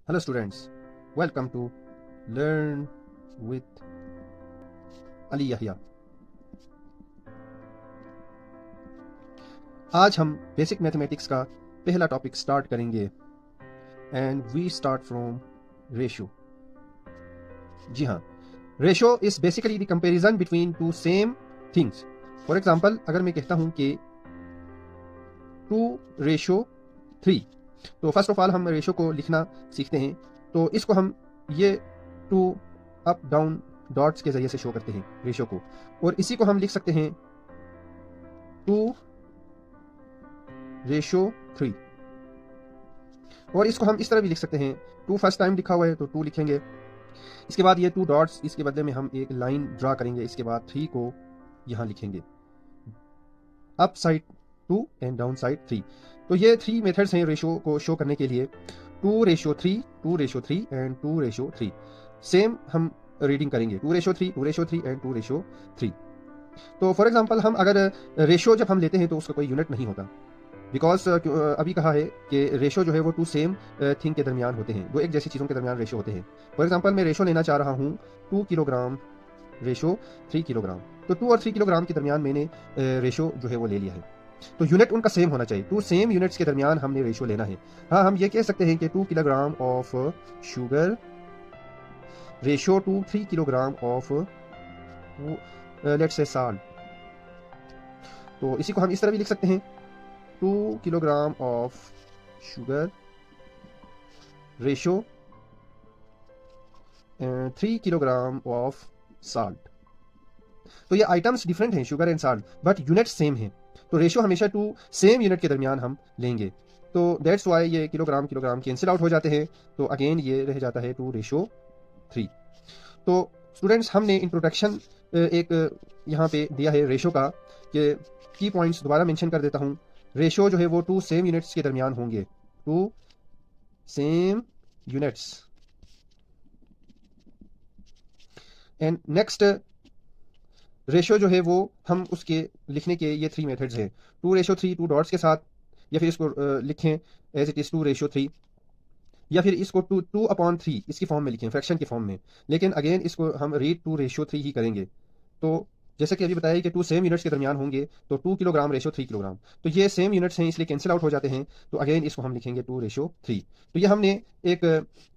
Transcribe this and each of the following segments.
Hello students, welcome to Learn with Ali Yahya। आज हम basic mathematics का पहला टॉपिक स्टार्ट करेंगे and we start from ratio. जी हाँ, ratio is basically the comparison between two same things. For example, अगर मैं कहता हूं कि 2:3, तो फर्स्ट ऑफ ऑल हम रेशियो को लिखना सीखते हैं। तो इसको हम ये 2 अप डाउन डॉट्स के जरिए से शो करते हैं रेशियो को, और इसी को हम लिख सकते हैं 2:3, और इसको हम इस तरह भी लिख सकते हैं। 2 फर्स्ट टाइम लिखा हुआ है तो 2 लिखेंगे, इसके बाद ये 2 डॉट्स, इसके बदले में हम एक लाइन ड्रा करेंगे, इसके बाद 3 को यहां लिखेंगे, up side 2 and down side 3। तो ये 3 मेथड्स हैं रेशियो को शो करने के लिए। 2:3, 2:3 एंड 2:3। सेम हम रीडिंग करेंगे 2:3, 2:3 एंड 2:3। तो फॉर एग्जांपल, हम अगर रेशियो जब हम लेते हैं तो उसका कोई यूनिट नहीं होता, बिकॉज अभी कहा है कि रेशियो जो है वो 2 सेम थिंग के दरमियान होते हैं, 2 एक जैसी चीज़ों के दरमियान रेशियो होते हैं। फॉर एग्जांपल, मैं रेशियो लेना चाह रहा हूँ 2 किलोग्राम रेशियो 3 किलोग्राम, तो 2 और 3 किलोग्राम के दरमियान मैंने रेशियो जो है वो ले लिया है। तो यूनिट उनका सेम होना चाहिए, 2 सेम यूनिट्स के दरमियान हमने रेशियो लेना है। हाँ, हम ये कह सकते हैं कि 2 kilogram of sugar ratio two 3 kilogram of let's say salt. तो इसी को हम इस तरह भी लिख सकते हैं, 2 kilogram of sugar ratio 3 kilogram of salt. तो ये आइटम्स डिफरेंट हैं, sugar and salt, but unit same है। तो रेशियो हमेशा 2 सेम यूनिट के दरमियान हम लेंगे। तो दैट्स वाई ये किलोग्राम किलोग्राम कैंसिल आउट हो जाते हैं, तो अगेन ये रह जाता है 2:3। तो स्टूडेंट्स, हमने इंट्रोडक्शन एक यहाँ पे दिया है रेशियो का, कि की पॉइंट्स दोबारा मेंशन कर देता हूँ। रेशियो जो है वो 2 सेम यूनिट्स के दरमियान होंगे, 2 same units. And next ratio जो है वो हम उसके लिखने के ये 3 मेथड्स हैं। 2:3 2 डॉट्स के साथ, या फिर इसको लिखें एज इट इज 2:3, या फिर इसको 2/3 इसकी फॉर्म में लिखें, फ्रैक्शन की फॉर्म में। लेकिन अगेन इसको हम रीड 2:3 ही करेंगे। तो जैसे कि अभी बताया कि 2 सेम यूनिट्स के दरमियान होंगे, तो 2 किलोग्राम रेशियो 3 किलोग्राम, तो ये सेम यूनिट्स हैं इसलिए कैंसिल आउट हो जाते हैं। तो अगेन इसको हम लिखेंगे 2:3। तो ये हमने एक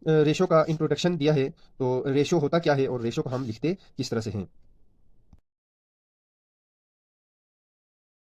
रेशियो का इंट्रोडक्शन दिया है। तो रेशियो होता क्या है और रेशियो को हम लिखते किस तरह से हैं।